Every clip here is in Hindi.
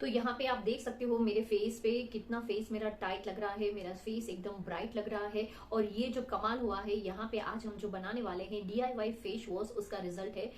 तो यहाँ पे आप देख सकते हो मेरे फेस पे कितना फेस मेरा टाइट लग रहा है, मेरा फेस एकदम ब्राइट लग रहा है। और ये जो कमाल हुआ है, यहाँ पे आज हम जो बनाने वाले हैं DIY फेस वॉश, उसका रिजल्ट है।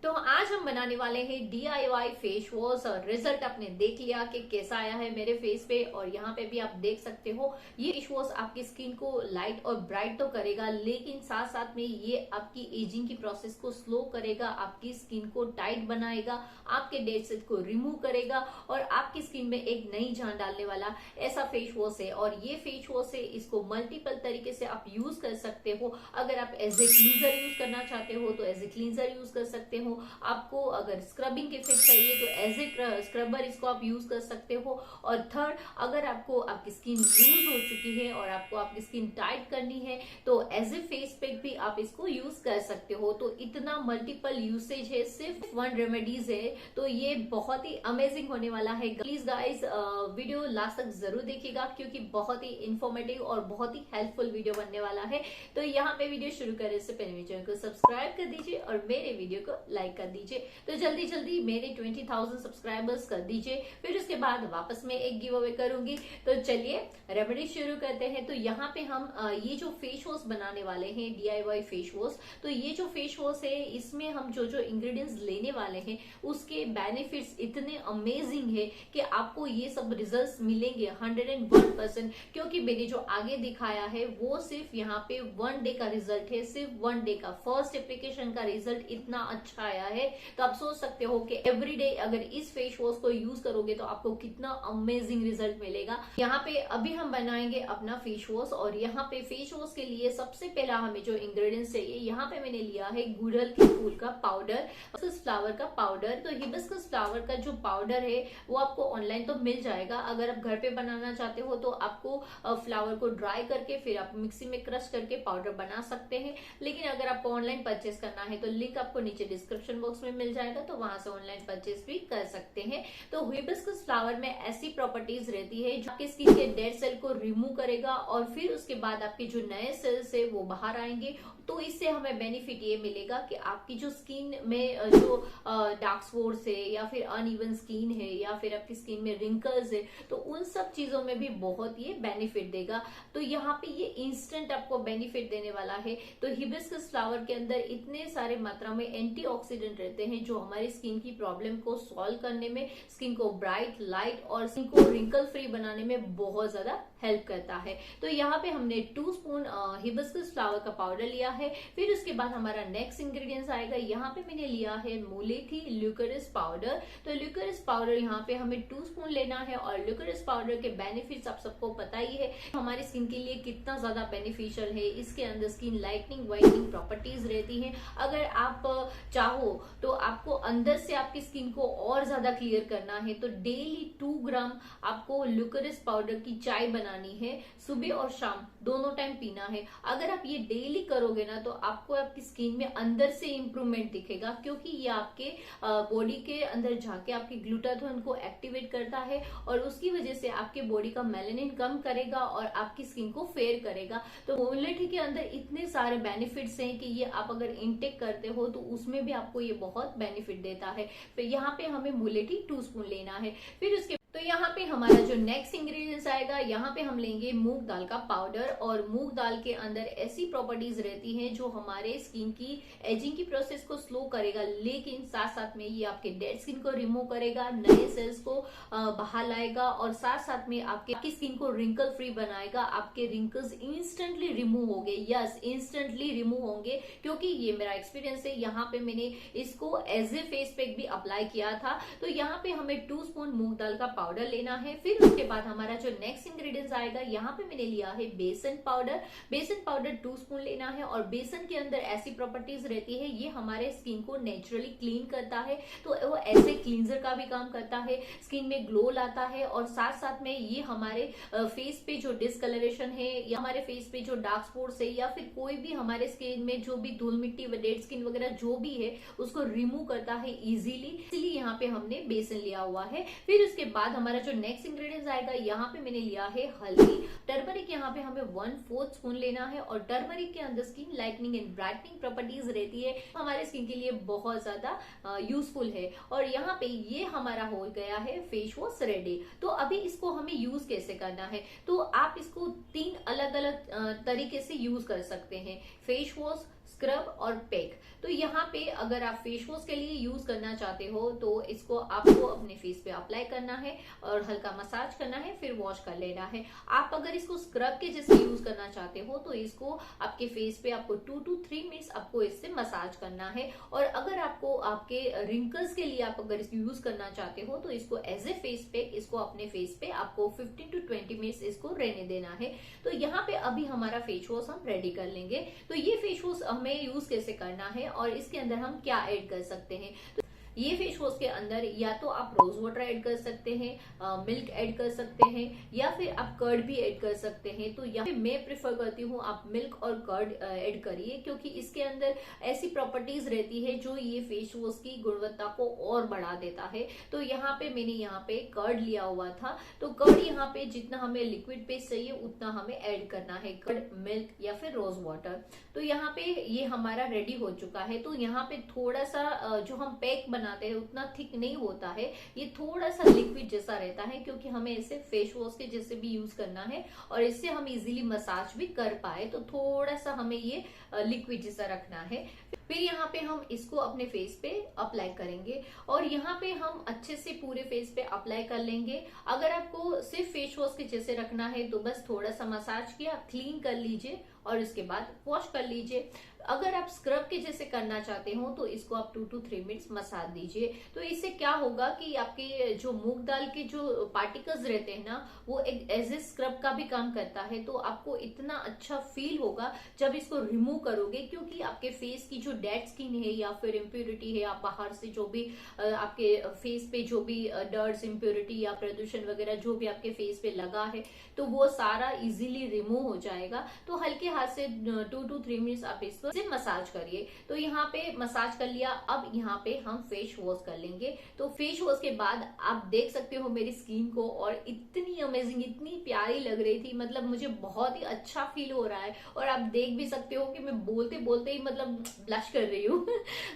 तो आज हम बनाने वाले हैं DIY फेस वॉश, और रिजल्ट आपने देख लिया कि कैसा आया है मेरे फेस पे। और यहाँ पे भी आप देख सकते हो ये फेस वॉश आपकी स्किन को लाइट और ब्राइट तो करेगा, लेकिन साथ साथ में ये आपकी एजिंग की प्रोसेस को स्लो करेगा, आपकी स्किन को टाइट बनाएगा, आपके डेड सेल को रिमूव करेगा और आपकी स्किन में एक नई जान डालने वाला ऐसा फेस वॉश है। और ये फेस वॉश है, इसको मल्टीपल तरीके से आप यूज कर सकते हो। अगर आप एज ए क्लींजर यूज करना चाहते हो तो एज ए क्लींजर यूज कर सकते हो। आपको अगर स्क्रबिंग इफेक्ट चाहिए तो एज ए स्क्रबर इसको आप यूज कर सकते हो। और थर्ड, अगर आपको आपकी स्किन लूज हो चुकी है और आपको आपकी स्किन टाइट करनी है तो एज ए फेस पैक भी आप इसको यूज कर सकते हो। तो इतना मल्टीपल यूसेज है, सिर्फ वन रेमेडीज है, तो ये बहुत ही अमेजिंग होने वाला है। प्लीज गाइज वीडियो लास्ट तक जरूर देखिएगा, क्योंकि बहुत ही इंफॉर्मेटिव और बहुत ही हेल्पफुल वीडियो बनने वाला है। तो यहाँ पे वीडियो शुरू करने से पहले मेरे चैनल को सब्सक्राइब कर दीजिए और मेरे वीडियो को लाइक कर दीजिए। तो जल्दी जल्दी मेरे 20,000 सब्सक्राइबर्स कर दीजिए, फिर उसके बाद वापस मैं एक गिव अवे करूंगी। तो चलिए रेमेडी शुरू करते हैं। तो यहाँ पे हम ये जो फेस वॉश बनाने वाले हैं DIY फेस वॉश, तो ये जो फेस वॉश है इसमें हम जो जो इंग्रेडिएंट्स लेने वाले हैं उसके बेनिफिट्स इतने अमेजिंग है कि आपको ये सब रिजल्ट्स मिलेंगे 101%। क्योंकि मैंने जो आगे दिखाया है वो सिर्फ यहाँ पे 1 डे का रिजल्ट है, सिर्फ 1 डे का फर्स्ट एप्लीकेशन का रिजल्ट इतना अच्छा आया है। तो आप सोच सकते हो कि एवरीडे अगर इस फेस वॉश को यूज करोगे तो आपको कितना अमेजिंग रिजल्ट मिलेगा। यहाँ पे अभी हम बनाएंगे अपना फेस वॉश, और यहाँ पे फेस वॉश के लिए सबसे पहला हमें जो इंग्रेडिएंट्स चाहिए, यहाँ पे मैंने लिया है गुड़हल के फूल का पाउडर, फ्लावर का पाउडर। तो हिबिस्कस फ्लावर का जो पाउडर है वो आपको ऑनलाइन तो मिल जाएगा। अगर आप घर पे बनाना चाहते हो तो आपको फ्लावर को ड्राई करके फिर आप मिक्सी में क्रश करके पाउडर बना सकते हैं। लेकिन अगर आपको ऑनलाइन परचेस करना है तो लिंक आपको नीचे डिस्क्रिप्शन बॉक्स में मिल जाएगा, तो वहां से ऑनलाइन परचेस भी कर सकते हैं। तो हिबिस्कस फ्लावर में ऐसी प्रॉपर्टीज रहती है जो आपके स्किन के डेड सेल को रिमूव करेगा और फिर उसके बाद आपके जो नए सेल्स है वो बाहर आएंगे। तो इससे हमें बेनिफिट ये मिलेगा कि आपकी जो स्किन में जो डार्क स्पॉट्स है या फिर अनइवन स्किन है या फिर आपकी स्किन में रिंकल्स है, तो उन सब चीजों में भी बहुत ये बेनिफिट देगा। तो यहाँ पे ये इंस्टेंट आपको बेनिफिट देने वाला है। तो हिबिस्कस फ्लावर के अंदर इतने सारे मात्रा में एंटीऑक्सीडेंट रहते हैं जो हमारी स्किन की प्रॉब्लम को सॉल्व करने में, स्किन को ब्राइट, लाइट और स्किन को रिंकल फ्री बनाने में बहुत ज्यादा हेल्प करता है। तो यहाँ पे हमने 2 स्पून हिबिस्कस फ्लावर का पाउडर लिया है। फिर उसके बाद हमारा नेक्स्ट इंग्रेडिएंट्स आएगा, यहाँ पे मैंने लिया है मुलेठी ल्यूकेरिस पाउडर। तो ल्यूकेरिस पाउडर यहाँ पे हमें 2 स्पून लेना है। और ल्यूकेरिस पाउडर के बेनिफिट्स आप सबको पता ही है, हमारी स्किन के लिए कितना ज्यादा बेनिफिशियल है। इसके अंदर स्किन लाइटनिंग, वाइटनिंग प्रॉपर्टीज रहती है। अगर आप चाहो तो आपको अंदर से आपकी स्किन को और ज्यादा क्लियर करना है तो डेली 2 ग्राम आपको ल्यूकेरिस पाउडर की चाय बनानी है, सुबह और शाम दोनों टाइम पीना है। अगर आप ये डेली करोगे ना तो आपको आपकी स्किन में अंदर से इंप्रूवमेंट दिखेगा, क्योंकि ये आपके बॉडी के अंदर जाके आपके ग्लूटाथियोन को एक्टिवेट करता है और उसकी वजह से आपके बॉडी का मेलानिन कम करेगा और आपकी स्किन को फेयर करेगा। तो मुलेठी के अंदर इतने सारे बेनिफिट्स हैं कि ये आप अगर इनटेक करते हो तो उसमें भी आपको ये बहुत बेनिफिट देता है। फिर यहाँ पे हमें मुलेठी 2 स्पून लेना है। फिर उसके तो यहाँ पे हमारा जो नेक्स्ट इंग्रेडिएंट्स आएगा, यहाँ पे हम लेंगे मूंग दाल का पाउडर। और मूंग दाल के अंदर ऐसी प्रॉपर्टीज रहती हैं जो हमारे स्किन की एजिंग की प्रोसेस को स्लो करेगा, लेकिन साथ साथ में ये आपके डेड स्किन को रिमूव करेगा, नए सेल्स को बाहर लाएगा और साथ साथ में आपकी स्किन को रिंकल फ्री बनाएगा। आपके रिंकल्स इंस्टेंटली रिमूव होंगे, यस इंस्टेंटली रिमूव होंगे, क्योंकि ये मेरा एक्सपीरियंस है। यहाँ पे मैंने इसको एज ए फेस पैक भी अप्लाई किया था। तो यहाँ पे हमें 2 स्पून मूंग दाल का पाउडर लेना है। फिर उसके बाद हमारा जो नेक्स्ट इंग्रेडिएंट्स आएगा, यहाँ पे मैंने लिया है बेसन पाउडर। बेसन पाउडर 2 स्पून लेना है। और बेसन के अंदर ऐसी प्रॉपर्टीज रहती है, ये हमारे स्किन को नेचुरली क्लीन करता है, तो वो ऐसे क्लींजर का भी काम करता है, स्किन में ग्लो लाता है और साथ साथ में ये हमारे फेस पे जो डिस्कलरेशन है या हमारे फेस पे जो डार्क स्पॉट्स है या फिर कोई भी हमारे स्किन में जो भी धूल मिट्टी, डेड स्किन वगैरह जो भी है उसको रिमूव करता है इजीली। इसलिए यहाँ पे हमने बेसन लिया हुआ है। फिर उसके बाद हमारा जो नेक्स्ट इंग्रेडिएंट्स आएगा, यहाँ पे मैंने लिया है हल्दी। टर्मरिक यहाँ पे हमें 1/4 स्पून लेना है, और टर्मरिक के अंदर skin lightening and brightening properties रहती है, हमारे स्किन के लिए बहुत ज्यादा यूजफुल है। और यहाँ पे ये हमारा हो गया है फेस वॉश रेडी। तो अभी इसको हमें यूज कैसे करना है, तो आप इसको 3 अलग अलग तरीके से यूज कर सकते हैं, फेस वॉश, स्क्रब और पैक। तो यहाँ पे अगर आप फेस वॉश के लिए यूज करना चाहते हो तो इसको आपको अपने फेस पे अप्लाई करना है और हल्का मसाज करना है, फिर वॉश कर लेना है। आप अगर इसको स्क्रब के जैसे यूज करना चाहते हो तो इसको आपके फेस पे आपको 2 to 3 मिनट्स आपको इससे मसाज करना है। और अगर आपको आपके रिंकल्स के लिए आप अगर इसको यूज करना चाहते हो तो इसको एज ए फेस पैक इसको अपने फेस पे आपको 15 to 20 मिनट्स इसको रहने देना है। तो यहाँ पे अभी हमारा फेस वॉश हम रेडी कर लेंगे। तो ये फेस वॉश हमें यूज कैसे करना है और इसके अंदर हम क्या ऐड कर सकते हैं, तो ये फेस वॉश के अंदर या तो आप रोज वाटर ऐड कर सकते हैं, मिल्क ऐड कर सकते हैं, या फिर आप कर्ड भी ऐड कर सकते हैं। तो यहाँ पे मैं प्रिफर करती हूँ आप मिल्क और कर्ड ऐड करिए, क्योंकि इसके अंदर ऐसी प्रॉपर्टीज रहती है जो ये फेस वॉश की गुणवत्ता को और बढ़ा देता है। तो यहाँ पे मैंने यहाँ पे कर्ड लिया हुआ था, तो कर्ड यहाँ पे जितना हमें लिक्विड बेस चाहिए उतना हमें ऐड करना है, कर्ड, मिल्क या फिर रोज वाटर। तो यहाँ पे ये हमारा रेडी हो चुका है। तो यहाँ पे थोड़ा सा जो हम पैक बनाते हैं उतना थिक नहीं होता है, ये थोड़ा सा लिक्विड जैसा रहता है, क्योंकि हमें इसे फेस वॉश के जैसे भी यूज करना है और इससे हम इजीली मसाज भी कर पाए। तो थोड़ा सा हमें ये लिक्विड जैसा रखना है। फिर यहाँ पे हम इसको अपने फेस पे अप्लाई करेंगे और यहाँ पे हम अच्छे से पूरे फेस पे अप्लाई कर लेंगे। अगर आपको सिर्फ फेस वॉश के जैसे रखना है तो बस थोड़ा सा मसाज किया, क्लीन कर लीजिए और इसके बाद वॉश कर लीजिए। अगर आप स्क्रब के जैसे करना चाहते हो तो इसको आप 2 to 3 मिनट्स मसाज दीजिए। तो इससे क्या होगा कि आपके जो मूंग दाल के जो पार्टिकल्स रहते हैं ना, वो एक एज ए स्क्रब का भी काम करता है। तो आपको इतना अच्छा फील होगा जब इसको रिमूव करोगे, क्योंकि आपके फेस की जो डेड स्किन है या फिर इम्प्योरिटी है, आप बाहर से जो भी आपके फेस पे जो भी डर्ट्स, इम्प्योरिटी या प्रदूषण वगैरह जो भी आपके फेस पे लगा है, तो वो सारा इजीली रिमूव हो जाएगा। तो हल्के हाथ से 2 to 3 मिनट्स आप इसको से मसाज करिए। तो यहाँ पे मसाज कर लिया, अब यहाँ पे हम फेस वॉश कर लेंगे। तो फेस वॉश के बाद आप देख सकते हो मेरी स्किन को, और इतनी अमेजिंग, इतनी प्यारी लग रही थी, मतलब मुझे बहुत ही अच्छा फील हो रहा है। और आप देख भी सकते हो कि मैं बोलते बोलते ही मतलब ब्लश कर रही हूँ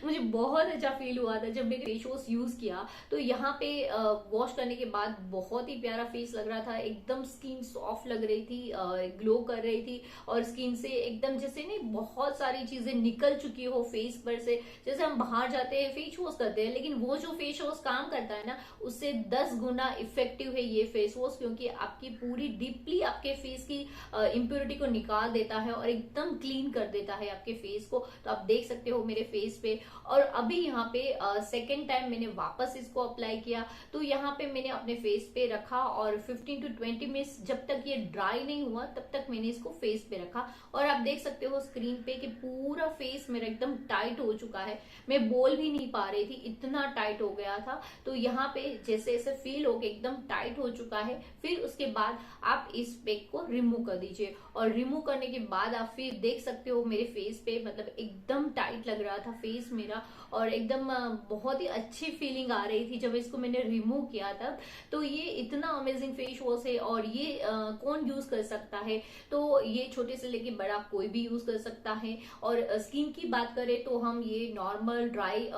मुझे बहुत अच्छा फील हुआ था जब मैंने फेस वॉश यूज किया। तो यहाँ पे वॉश करने के बाद बहुत ही प्यारा फेस लग रहा था, एकदम स्किन सॉफ्ट लग रही थी, ग्लो कर रही थी, और स्किन से एकदम जैसे नहीं बहुत सारी चीजें निकल चुकी हो फेस पर से। जैसे हम बाहर जाते हैं फेस वॉश करते हैं, लेकिन वो जो फेस वॉश काम करता है ना, उससे 10 गुना इफेक्टिव है ये फेस वॉश, क्योंकि आपकी पूरी डीपली आपके फेस की इम्प्योरिटी को निकाल देता है और एकदम क्लीन कर देता है आपके फेस को। तो आप देख सकते हो मेरे फेस पे। और अभी यहाँ पे सेकेंड टाइम मैंने वापस इसको अप्लाई किया। तो यहाँ पे मैंने अपने फेस पे रखा और 15 to 20 मिनट्स जब तक ये ड्राई नहीं हुआ तब तक मैंने इसको फेस पे रखा। और आप देख सकते हो स्क्रीन पे कि पूरा फेस मेरा एकदम टाइट हो चुका है, मैं बोल भी नहीं पा रही थी, इतना टाइट हो गया था। तो यहाँ पे जैसे ऐसे फील हो के एकदम टाइट हो चुका है। फिर उसके बाद आप इस पैक को रिमूव कर दीजिए, और रिमूव करने के बाद आप फिर देख सकते हो मेरे फेस पे मतलब एकदम टाइट लग रहा था फेस मेरा, और एकदम बहुत ही अच्छी फीलिंग आ रही थी जब इसको मैंने रिमूव किया था। तो ये इतना अमेजिंग फेस वॉश है, और ये कौन यूज कर सकता है, तो ये छोटे से लेके बड़ा कोई भी यूज कर सकता है। और स्किन की बात करें तो हम ये नॉर्मल ड्राई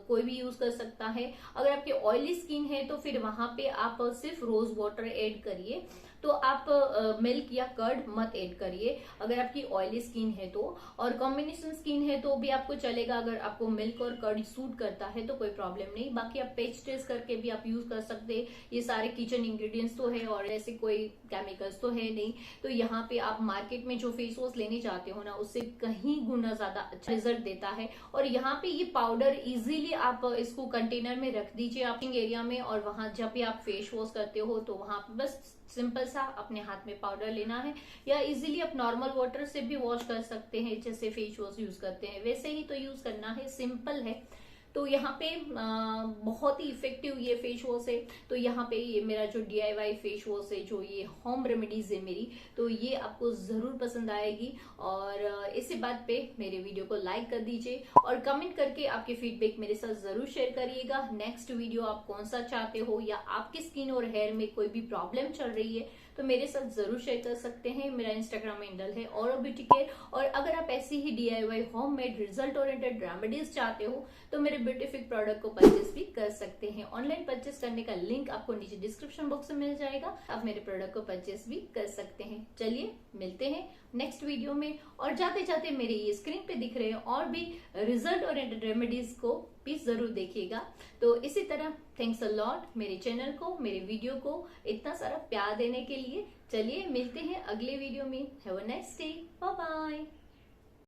कोई भी यूज कर सकता है। अगर आपकी ऑयली स्किन है तो फिर वहां पे आप सिर्फ रोज वाटर ऐड करिए, तो आप मिल्क या कर्ड मत ऐड करिए अगर आपकी ऑयली स्किन है तो। और कॉम्बिनेशन स्किन है तो भी आपको चलेगा, अगर आपको मिल्क और कर्ड सूट करता है तो कोई प्रॉब्लम नहीं। बाकी आप पेच टेस्ट करके भी आप यूज कर सकते हैं, ये सारे किचन इंग्रेडिएंट्स तो है और ऐसे कोई केमिकल्स तो है नहीं। तो यहाँ पे आप मार्केट में जो फेस वॉश लेने जाते हो ना, उससे कहीं गुना ज्यादा अच्छा रिजल्ट देता है। और यहाँ पे ये पाउडर इजीली आप इसको कंटेनर में रख दीजिए अपने एरिया में, और वहां जब भी आप फेस वॉश करते हो तो वहां पे बस सिंपल सा अपने हाथ में पाउडर लेना है, या इजीली आप नॉर्मल वाटर से भी वॉश कर सकते हैं, जैसे फेस वॉश यूज करते हैं वैसे ही तो यूज करना है, सिंपल है। तो यहाँ पे बहुत ही इफेक्टिव ये फेस वॉश है। तो यहाँ पे ये मेरा जो DIY फेस वॉश है, जो ये होम रेमेडीज है मेरी, तो ये आपको जरूर पसंद आएगी। और इसी बात पे मेरे वीडियो को लाइक कर दीजिए और कमेंट करके आपके फीडबैक मेरे साथ जरूर शेयर करिएगा। नेक्स्ट वीडियो आप कौन सा चाहते हो, या आपकी स्किन और हेयर में कोई भी प्रॉब्लम चल रही है तो मेरे साथ जरूर शेयर कर सकते हैं। मेरा इंस्टाग्राम हैंडल है और ब्यूटी केयर। और अगर आप ऐसी ही DIY homemade result oriented remedies चाहते हो तो मेरे ब्यूटीफिक प्रोडक्ट को परचेस भी कर सकते हैं। ऑनलाइन परचेस करने का लिंक आपको नीचे डिस्क्रिप्शन बॉक्स में मिल जाएगा, आप मेरे प्रोडक्ट को परचेस भी कर सकते हैं। चलिए मिलते हैं नेक्स्ट वीडियो में। और जाते जाते मेरे ये स्क्रीन पे दिख रहे हैं और भी रिजल्ट ओरिएंटेड रेमेडीज को भी जरूर देखिएगा। तो इसी तरह थैंक्स अ लॉट मेरे चैनल को, मेरे वीडियो को इतना सारा प्यार देने के लिए। चलिए मिलते हैं अगले वीडियो में। Have a nice day, bye bye.